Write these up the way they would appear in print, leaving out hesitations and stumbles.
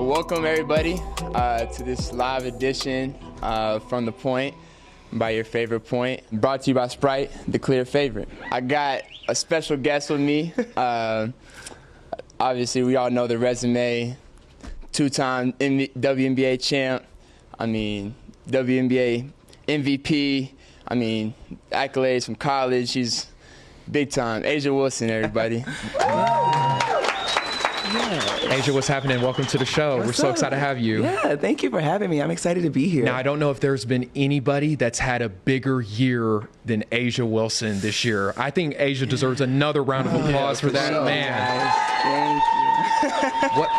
Welcome everybody to this live edition from The Point by your favorite point. Brought to you by Sprite, the clear favorite. I got a special guest with me. Obviously, we all know the resume. Two-time WNBA champ. WNBA MVP. Accolades from college. She's big time. A'ja Wilson, everybody. A'ja, what's happening? Welcome to the show. We're so excited to have you. Yeah, thank you for having me. I'm excited to be here. Now, I don't know if there's been anybody that's had a bigger year than A'ja Wilson this year. I think A'ja deserves another round of applause for that, man. Thank you.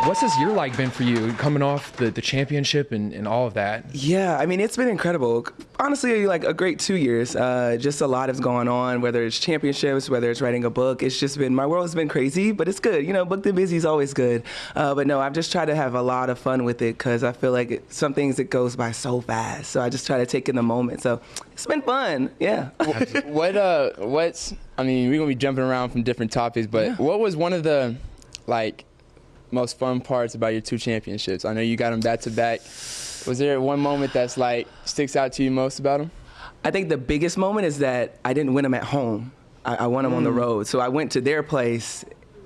What's this year like been for you, coming off the championship and all of that? Yeah, it's been incredible. Honestly, like a great 2 years. Just a lot has gone on, whether it's championships, whether it's writing a book. It's just been, my world has been crazy, but it's good. Booked and busy is always good. But no, I've just tried to have a lot of fun with it because I feel like some things, it goes by so fast. So I just try to take in the moment. So it's been fun, yeah. We're gonna be jumping around from different topics, but what was one of the, most fun parts about your two championships? I know you got them back to back. Was there one moment that's sticks out to you most about them? I think the biggest moment is that I didn't win them at home. I won them on the road. So I went to their place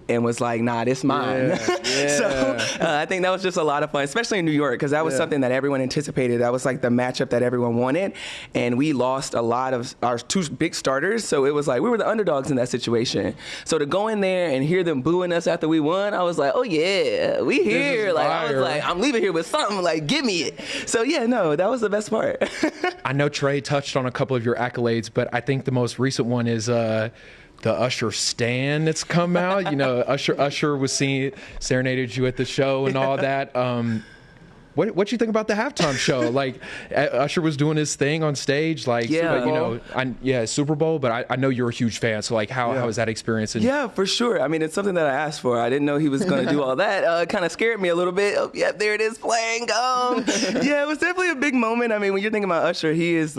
and was like, nah, this mine. Yeah. So I think that was just a lot of fun, especially in New York, because that was something that everyone anticipated. That was like the matchup that everyone wanted. And we lost a lot of our two big starters. So it was like, we were the underdogs in that situation. So to go in there and hear them booing us after we won, I was like, oh yeah, we here. I was like, I'm leaving here with something, give me it. So yeah, no, that was the best part. I know Trae touched on a couple of your accolades, but I think the most recent one is the Usher stan that's come out. Usher was serenaded you at the show and all that. What you think about the halftime show? Usher was doing his thing on stage, Super Bowl. But I know you're a huge fan, so how was that experience? Yeah, for sure. It's something that I asked for. I didn't know he was going to do all that. Kind of scared me a little bit. Oh, yeah, there it is playing. Yeah, it was definitely a big moment. When you're thinking about Usher, he is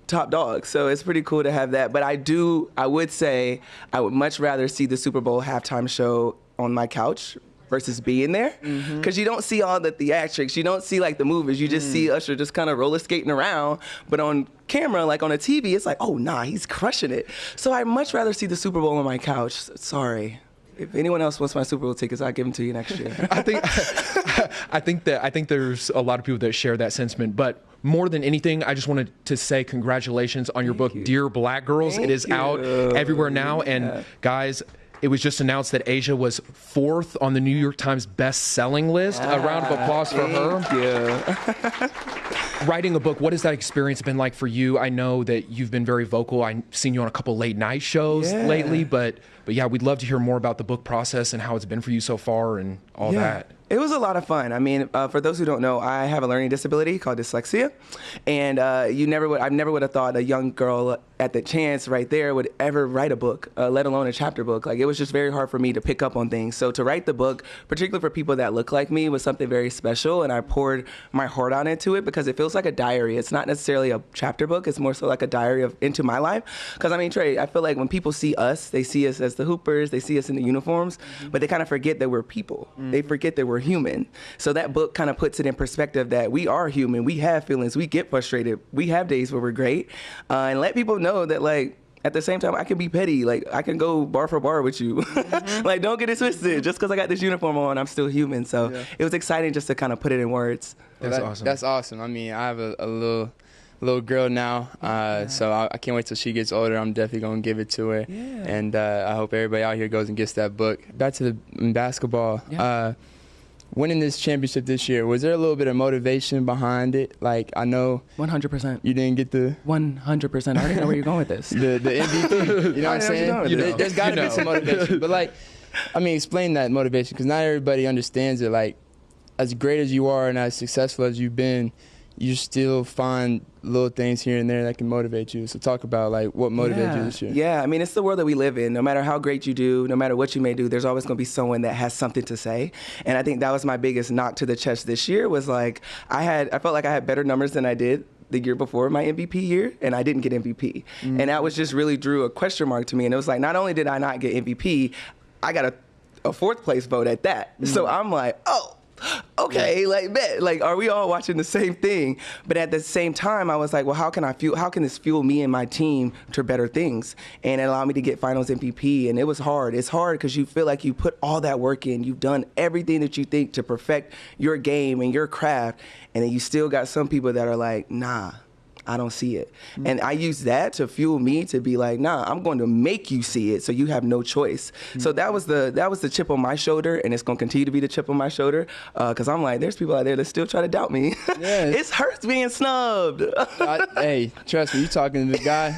top dog, so it's pretty cool to have that. But I would say I would much rather see the Super Bowl halftime show on my couch versus being there, because you don't see all the theatrics, you don't see the movies, you just see Usher just kind of roller skating around. But on camera, on a TV, it's oh nah, he's crushing it. So I'd much rather see the Super Bowl on my couch. Sorry. If anyone else wants my Super Bowl tickets, I'll give them to you next year. I think there's a lot of people that share that sentiment. But more than anything, I just wanted to say congratulations on your book, Dear Black Girls. It is out everywhere now. And guys, it was just announced that A'ja was 4th on the New York Times best-selling list. A round of applause for her. Thank you. Writing a book, what has that experience been like for you? I know that you've been very vocal. I've seen you on a couple late night shows lately, but yeah, we'd love to hear more about the book process and how it's been for you so far and all that. It was a lot of fun. For those who don't know, I have a learning disability called dyslexia, and I never would have thought a young girl at the chance right there would ever write a book, let alone a chapter book. It was just very hard for me to pick up on things. So to write the book, particularly for people that look like me, was something very special, and I poured my heart out into it because it feels like a diary. It's not necessarily a chapter book. It's more so like a diary into my life. Because Trae, I feel like when people see us, they see us as the hoopers, they see us in the uniforms, but they kind of forget that we're people. They forget that we're human. So that book kind of puts it in perspective that we are human. We have feelings. We get frustrated. We have days where we're great. And let people know that at the same time, I can be petty. I can go bar for bar with you. Don't get it twisted. Just because I got this uniform on, I'm still human. So it was exciting just to kind of put it in words. That's awesome. That's awesome. I have a little girl now, so I can't wait till she gets older. I'm definitely going to give it to her. Yeah. And I hope everybody out here goes and gets that book. Back to the basketball. Yeah. Winning this championship this year, was there a little bit of motivation behind it? I know 100%. You didn't get the 100%. I already know where you're going with this. the MVP. You know what I'm saying? There's got to be some motivation. But explain that motivation, because not everybody understands it. As great as you are and as successful as you've been, you still find little things here and there that can motivate you. So talk about what motivated you this year. Yeah, it's the world that we live in. No matter how great you do, no matter what you may do, there's always going to be someone that has something to say. And I think that was my biggest knock to the chest this year was I felt like I had better numbers than I did the year before my MVP year, and I didn't get MVP. And that was just really drew a question mark to me. And it was not only did I not get MVP, I got a 4th place vote at that. So I'm oh, okay, like, bet, like, are we all watching the same thing? But at the same time, I was like, well, how can this fuel me and my team to better things and allow me to get finals MVP? And it was hard. It's hard because you feel like you put all that work in. You've done everything that you think to perfect your game and your craft. And then you still got some people that are like, nah, I don't see it. Mm-hmm. And I use that to fuel me to be like, nah, I'm going to make you see it so you have no choice. Mm-hmm. So that was the chip on my shoulder, and it's going to continue to be the chip on my shoulder because I'm like, there's people out there that still try to doubt me. Yes. It hurts being snubbed. Hey, trust me, you talking to the guy.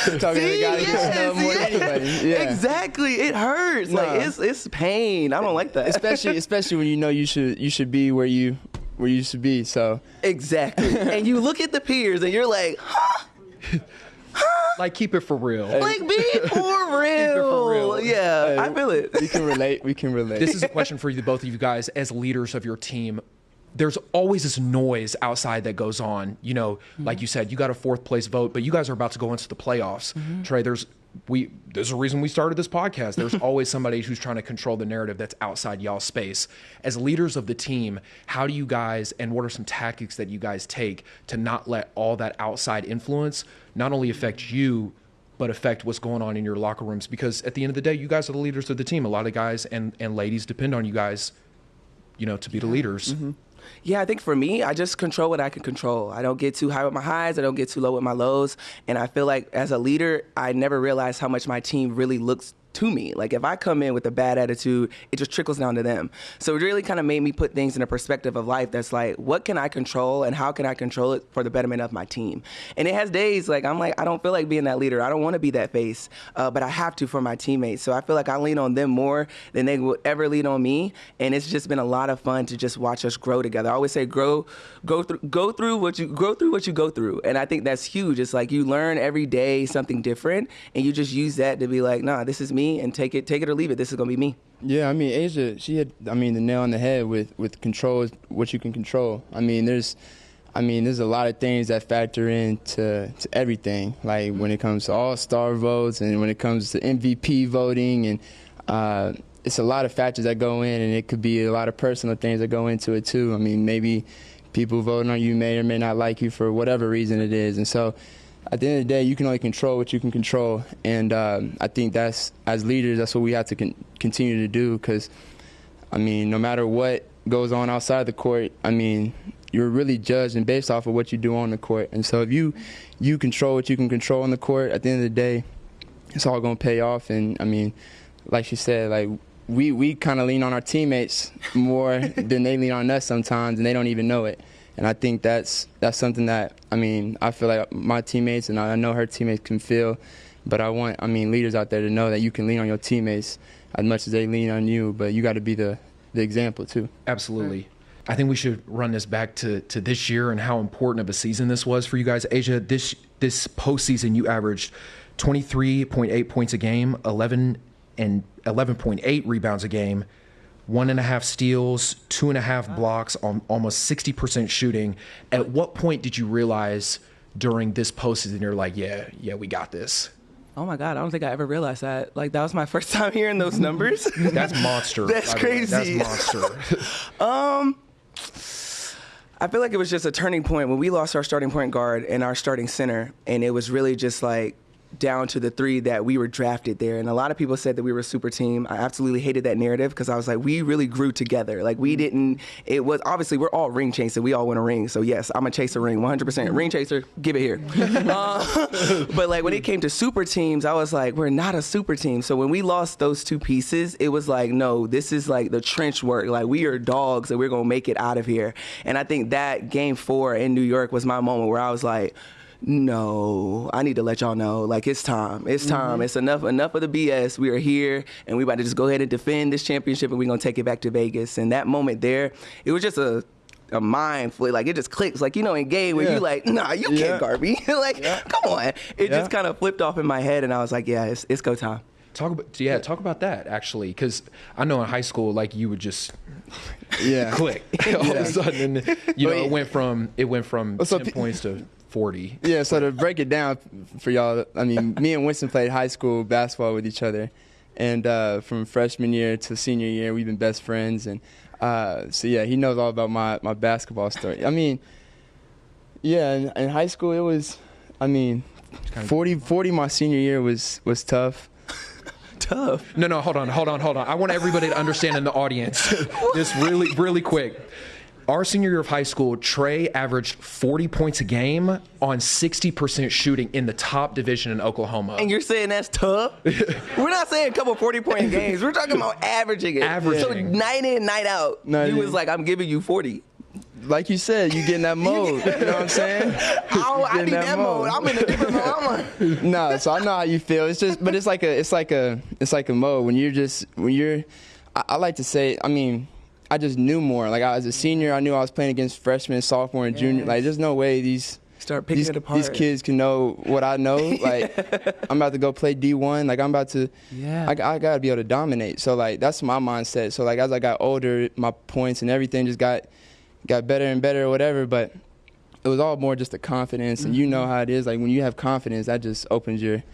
You're talking to the guy that gets snubbed more than anybody. Yeah. Exactly. It hurts. Nah. Like it's pain. I don't like that. Especially when you know you should be where you should be. So exactly. And you look at the peers and you're like, huh? Like, keep it for real. Like, be for real. Keep it for real. Yeah, hey, I feel it. We can relate. This is a question for you, both of you guys, as leaders of your team. There's always this noise outside that goes on. You know, like you said, you got a 4th place vote, but you guys are about to go into the playoffs. Trae, there's a reason we started this podcast. There's always somebody who's trying to control the narrative that's outside y'all's space. As leaders of the team, how do you guys, and what are some tactics that you guys take to not let all that outside influence not only affect you, but affect what's going on in your locker rooms? Because at the end of the day, you guys are the leaders of the team. A lot of guys and ladies depend on you guys, you know, to be the leaders. Mm-hmm. Yeah, I think for me, I just control what I can control. I don't get too high with my highs. I don't get too low with my lows. And I feel like as a leader, I never realized how much my team really looks to me. Like, if I come in with a bad attitude, it just trickles down to them. So it really kind of made me put things in a perspective of life that's like, what can I control and how can I control it for the betterment of my team? And it has days like, I'm like, I don't feel like being that leader. I don't want to be that face, but I have to for my teammates. So I feel like I lean on them more than they would ever lean on me. And it's just been a lot of fun to just watch us grow together. I always say, go through what you go through. And I think that's huge. It's like you learn every day something different, and you just use that to be like, nah, this is me, and take it or leave it. This is gonna be me. Yeah, I mean, A'ja, she had, the nail on the head with control is what you can control. There's a lot of things that factor into everything. Like when it comes to all-star votes and when it comes to MVP voting, and it's a lot of factors that go in, and it could be a lot of personal things that go into it too. Maybe people voting on you may or may not like you for whatever reason it is, and so at the end of the day, you can only control what you can control. And I think as leaders, that's what we have to continue to do, because, no matter what goes on outside the court, you're really judged and based off of what you do on the court. And so if you control what you can control on the court, at the end of the day, it's all going to pay off. And, like she said, like, we kind of lean on our teammates more than they lean on us sometimes, and they don't even know it. And I think that's something that, I feel like my teammates, and I know her teammates can feel, but I want, leaders out there to know that you can lean on your teammates as much as they lean on you, but you got to be the example too. Absolutely. I think we should run this back to this year and how important of a season this was for you guys. A'ja, this postseason, you averaged 23.8 points a game, 11.8 rebounds a game, 1.5 steals, 2.5 blocks, on almost 60% shooting. At what point did you realize during this postseason you're like, yeah, we got this? Oh my God, I don't think I ever realized that. Like, that was my first time hearing those numbers. That's monster. That's crazy. That's monster. I feel like it was just a turning point when we lost our starting point guard and our starting center, and it was really just like down to the 3 that we were drafted there. And a lot of people said that we were a super team. I absolutely hated that narrative because I was like, we really grew together. Like, it was obviously we're all ring chasing. We all want a ring. So yes, I'm a chase a ring, 100%. Ring chaser, give it here. But like when it came to super teams, I was like, we're not a super team. So when we lost those 2 pieces, it was like, no, this is like the trench work. Like, we are dogs and we're going to make it out of here. And I think that game 4 in New York was my moment where I was like, no, I need to let y'all know, like, it's time. It's time. It's enough of the BS. We are here, and we about to just go ahead and defend this championship, and we're going to take it back to Vegas. And that moment there, it was just a mind flip. Like, it just clicks. Like, in game where you like, nah, you can't guard me. Like, come on. It just kind of flipped off in my head, and I was like, yeah, it's go time. Talk about that, actually, because I know in high school, like, you would just click all of a sudden, and it went from 10 points to 40. Yeah, so to break it down for y'all, me and Winston played high school basketball with each other, and from freshman year to senior year, we've been best friends. And So yeah, he knows all about my basketball story. I mean, yeah, in high school it was, I mean, 40 my senior year was tough. Tough. No, hold on. I want everybody to understand in the audience this really quick. Our senior year of high school, Trae averaged 40 points a game on 60% shooting in the top division in Oklahoma. And you're saying that's tough? We're not saying a couple 40-point games. We're talking about averaging it. So night in, night out, he was like, I'm giving you 40. Like you said, you get in that mode. You know what I'm saying? I need that mode. I'm in a different mode. I'm like, no, so I know how you feel. It's just, but it's like a mode when you're. I like to say, I mean, I just knew more. Like as a senior, I knew I was playing against freshmen, sophomore, and junior. Like there's no way these kids can know what I know. Like I'm about to go play D1. Like I'm about to. Yeah. I gotta be able to dominate. So like that's my mindset. So like as I got older, my points and everything just got better and better or whatever. But it was all more just the confidence, and you know how it is. Like when you have confidence, that just opens your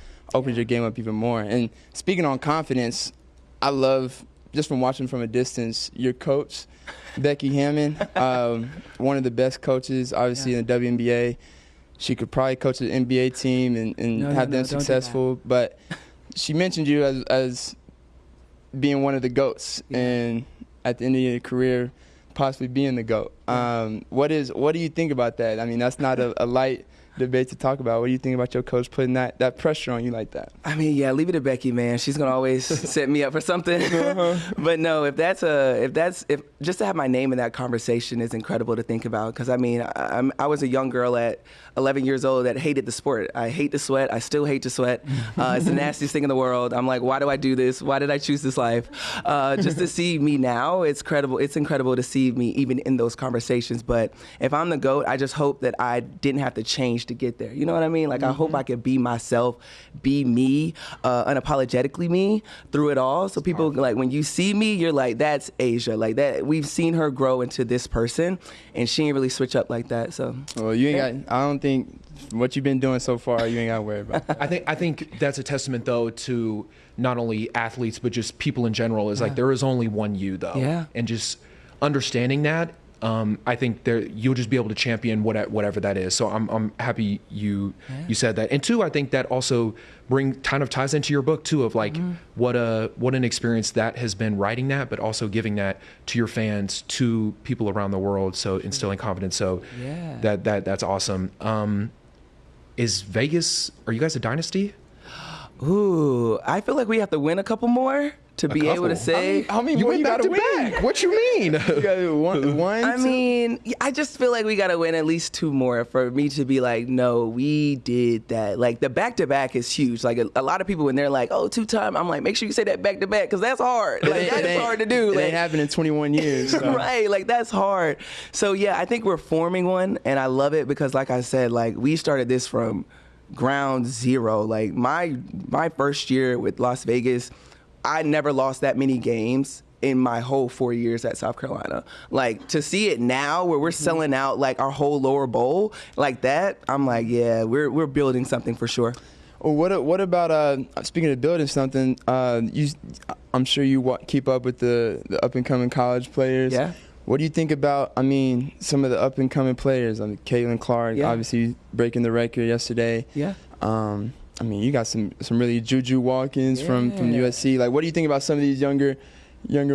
game up even more. And speaking on confidence, I love. Just from watching from a distance, your coach, Becky Hammond, one of the best coaches, obviously, in the WNBA. She could probably coach an NBA team and have them successful. But she mentioned you as being one of the GOATs, and at the end of your career, possibly being the GOAT. What do you think about that? I mean, that's not a light debate to talk about. What do you think about your coach putting that pressure on you like that? I mean, yeah, leave it to Becky, man. She's gonna always set me up for something. But no, if just to have my name in that conversation is incredible to think about. Because I mean, I was a young girl at 11 years old that hated the sport. I hate to sweat. I still hate to sweat. It's the nastiest thing in the world. I'm like, why do I do this? Why did I choose this life? Just to see me now, it's incredible. It's incredible to see me even in those conversations. But if I'm the GOAT, I just hope that I didn't have to change to get there. You know what I mean? Like I hope I could be myself, be me, unapologetically me through it all. So people like when you see me, you're like, that's A'ja. Like that, we've seen her grow into this person, and she ain't really switch up like that. So well, you ain't got. I don't think what you've been doing so far, you ain't got to worry about. I think that's a testament though to not only athletes but just people in general. Is like there is only one you though. Yeah. And just understanding that. I think you'll just be able to champion whatever that is. So I'm happy you said that. And two, I think that also kind of ties into your book too of like what an experience that has been writing that, but also giving that to your fans, to people around the world. So instilling confidence. So that's awesome. Is Vegas? Are you guys a dynasty? Ooh, I feel like we have to win a couple more to be able to say. How many you more went you back got to win? win? What you mean? You got one. I mean, I just feel like we got to win at least two more for me to be like, no, we did that. Like the back-to-back is huge. Like a lot of people when they're like, oh, two-time, I'm like, make sure you say that back-to-back because that's hard. Like that is hard to do. It like, ain't happened in 21 years. So. Right, like that's hard. So yeah, I think we're forming one, and I love it because like I said, like we started this from ground zero. Like my first year with Las Vegas, I never lost that many games in my whole 4 years at South Carolina. Like to see it now where we're selling out like our whole lower bowl like that, I'm like, yeah, we're building something for sure. Well, what about speaking of building something? I'm sure you keep up with the up and coming college players. Yeah. What do you think about, I mean, some of the up-and-coming players? I mean, Caitlin Clark, obviously breaking the record yesterday. Yeah. I mean, you got some really Juju Watkins from USC. Like, what do you think about some of these younger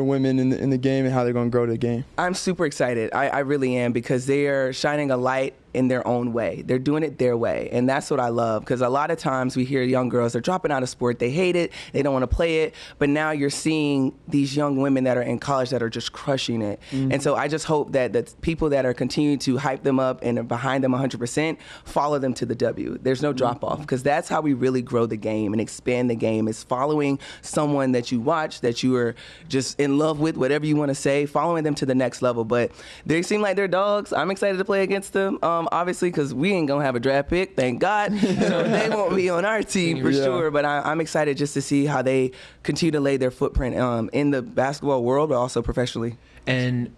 women in the game and how they're going to grow the game? I'm super excited. I really am because they are shining a light in their own way. They're doing it their way. And that's what I love because a lot of times we hear young girls, they're dropping out of sport. They hate it. They don't want to play it. But now you're seeing these young women that are in college that are just crushing it. Mm-hmm. And so I just hope that the people that are continuing to hype them up and are behind them 100% follow them to the W. There's no drop off because that's how we really grow the game and expand the game is following someone that you watch, that you are just in love with, whatever you want to say, following them to the next level. But they seem like they're dogs. I'm excited to play against them. Obviously, because we ain't gonna have a draft pick, thank God. So they won't be on our team for sure. But I'm excited just to see how they continue to lay their footprint in the basketball world, but also professionally. And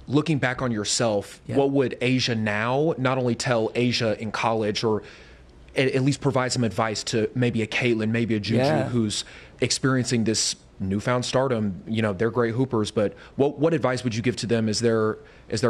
looking back on yourself, what would A'ja now not only tell A'ja in college, or at least provide some advice to maybe a Caitlin, maybe a Juju who's experiencing this newfound stardom. You know, they're great hoopers, but what advice would you give to them as they're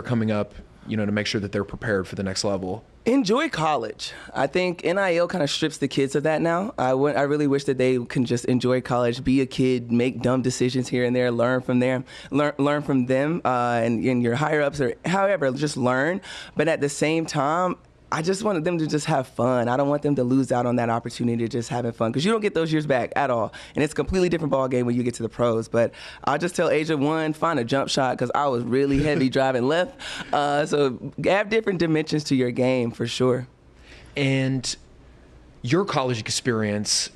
coming up, you know, to make sure that they're prepared for the next level? Enjoy college. I think NIL kind of strips the kids of that now. I really wish that they can just enjoy college, be a kid, make dumb decisions here and there, learn from them, and your higher ups or however, just learn. But at the same time, I just wanted them to just have fun. I don't want them to lose out on that opportunity of just having fun, because you don't get those years back at all. And it's a completely different ball game when you get to the pros. But I'll just tell A'ja, one, find a jump shot, because I was really heavy driving left. So have different dimensions to your game for sure. And your college experience,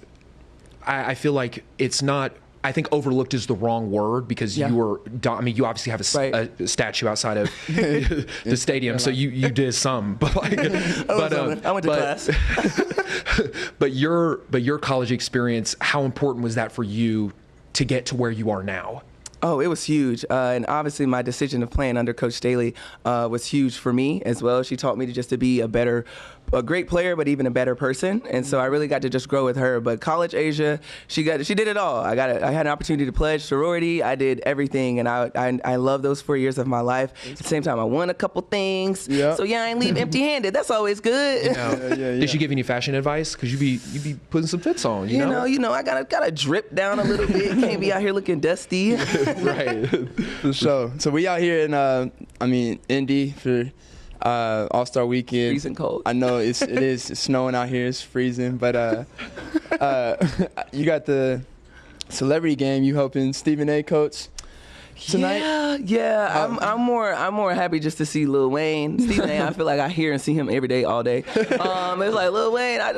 I feel like it's not, I think overlooked is the wrong word, because you were, I mean, you obviously have a statue outside of the stadium, so you did some, but like, I went to class. But your college experience, how important was that for you to get to where you are now? Oh, it was huge. And obviously my decision of playing under Coach Staley was huge for me as well. She taught me to be a great player, but even a better person. And so I really got to just grow with her. But college A'ja, she did it all. I had an opportunity to pledge sorority. I did everything, and I love those 4 years of my life. At the same time, I won a couple things. Yep. So yeah, I ain't leave empty-handed. That's always good. You know, did she give you any fashion advice? Because you be putting some fits on. You know, I gotta drip down a little bit. Can't be out here looking dusty. Right, for sure. So we out here in Indy for All-Star Weekend. Freezing cold. I know it is. It's snowing out here. It's freezing. But you got the celebrity game. You helping Stephen A. coach tonight? Yeah. I'm more happy just to see Lil Wayne. Stephen A. I feel like I hear and see him every day, all day. It's like Lil Wayne. I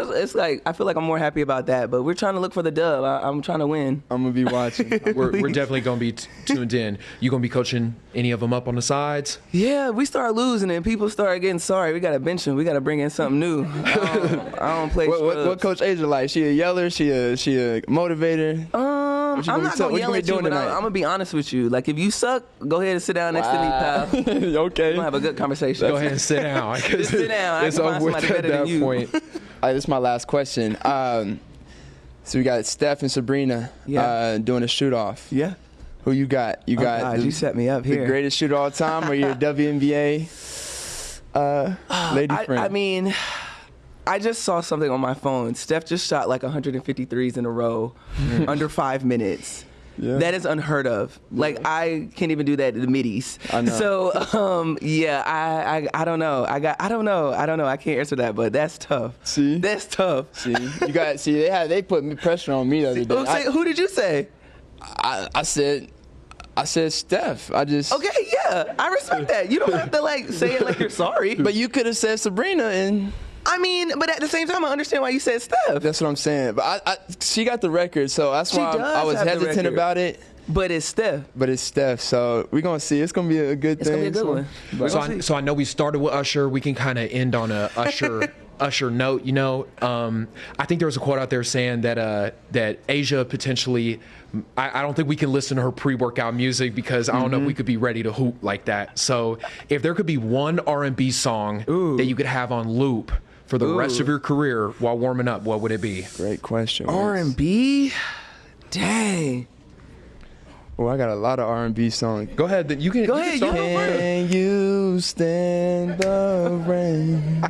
feel like I'm more happy about that. But we're trying to look for the dub. I'm trying to win. I'm gonna be watching. We're definitely gonna be tuned in. You gonna be coaching any of them up on the sides? Yeah, we start losing and people start getting sorry. We gotta bench them. We gotta bring in something new. I don't play. What Coach A'ja like? She a yeller? She a motivator? I'm not gonna yell at you, but I'm gonna be honest with you. Like, if you suck, go ahead and sit down next to me, pal. Okay. We're gonna have a good conversation. Go ahead and sit down. Just sit down. It's over with at that point. All right, this is my last question. So we got Steph and Sabrina doing a shoot-off. Yeah. Who you got? You got you set me up here. The greatest shooter of all time, or your WNBA lady friend? I mean, I just saw something on my phone. Steph just shot like 150 threes in a row under 5 minutes. Yeah. That is unheard of. Like, I can't even do that in the middies. I know. So, I don't know. I don't know. I can't answer that, but that's tough. See? That's tough. They put pressure on me the other day. Who did you say? I said Steph. Okay, yeah. I respect that. You don't have to say it like you're sorry. But you could have said Sabrina, and I mean, but at the same time, I understand why you said Steph. That's what I'm saying. But she got the record, so that's why I was hesitant about it. But it's Steph. So we're going to see. It's going to be a good thing. It's going to be a good one. So I know we started with Usher. We can kind of end on a Usher note. You know, I think there was a quote out there saying that A'ja potentially, I don't think we can listen to her pre-workout music, because I don't know if we could be ready to hoop like that. So if there could be one R&B song that you could have on loop for the rest of your career while warming up, what would it be? Great question. R&B? Dang. Oh, I got a lot of R&B songs. Go ahead. You can. Go ahead. You Can you stand the rain?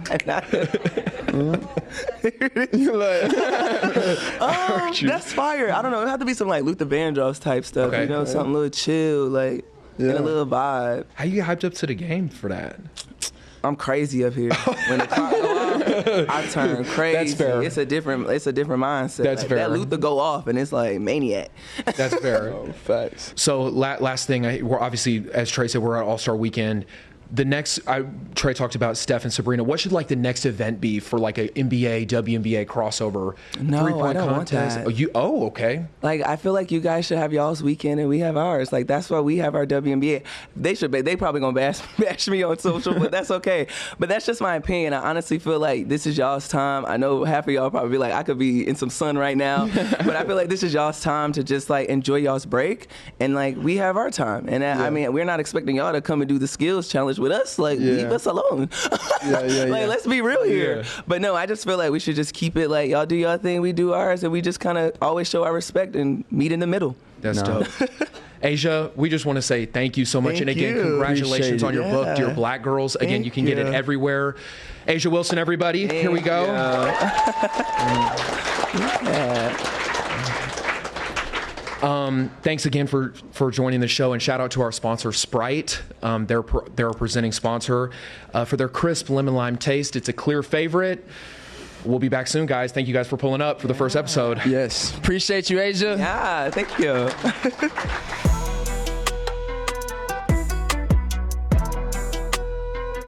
That's fire. I don't know. It have to be some Luther Vandross type stuff. Okay. You know, something a little chill, and a little vibe. How you get hyped up to the game for that? I'm crazy up here. When the clock go off, I turn crazy. That's fair. It's a different mindset. That's fair. That Luther go off, and it's like maniac. That's fair. Facts. So last thing, we're obviously, as Trae said, we're at All-Star Weekend. The next, Trae talked about Steph and Sabrina. What should the next event be for an NBA, WNBA crossover? No, three-point I don't contest? want that. Okay. I feel like you guys should have y'all's weekend and we have ours. That's why we have our WNBA. They probably gonna bash me on social, but that's okay. But that's just my opinion. I honestly feel like this is y'all's time. I know half of y'all probably be like, I could be in some sun right now, but I feel like this is y'all's time to just enjoy y'all's break, and we have our time. And I mean, we're not expecting y'all to come and do the skills challenge with us. Leave us alone. Let's be real here. Yeah. But no, I just feel like we should just keep it y'all do y'all thing, we do ours, and we just kind of always show our respect and meet in the middle. That's dope. A'ja, we just want to say thank you so much. Thank and again, you. congratulations on your book, Yeah. Dear Black Girls. Again, Thank you can get it you. everywhere. A'ja Wilson, everybody. Here we go. Thanks again for joining the show, and shout out to our sponsor, Sprite. They're a presenting sponsor for their crisp lemon lime taste. It's a clear favorite. We'll be back soon, guys. Thank you guys for pulling up for the first episode. Yes. Appreciate you, A'ja. Yeah, thank you.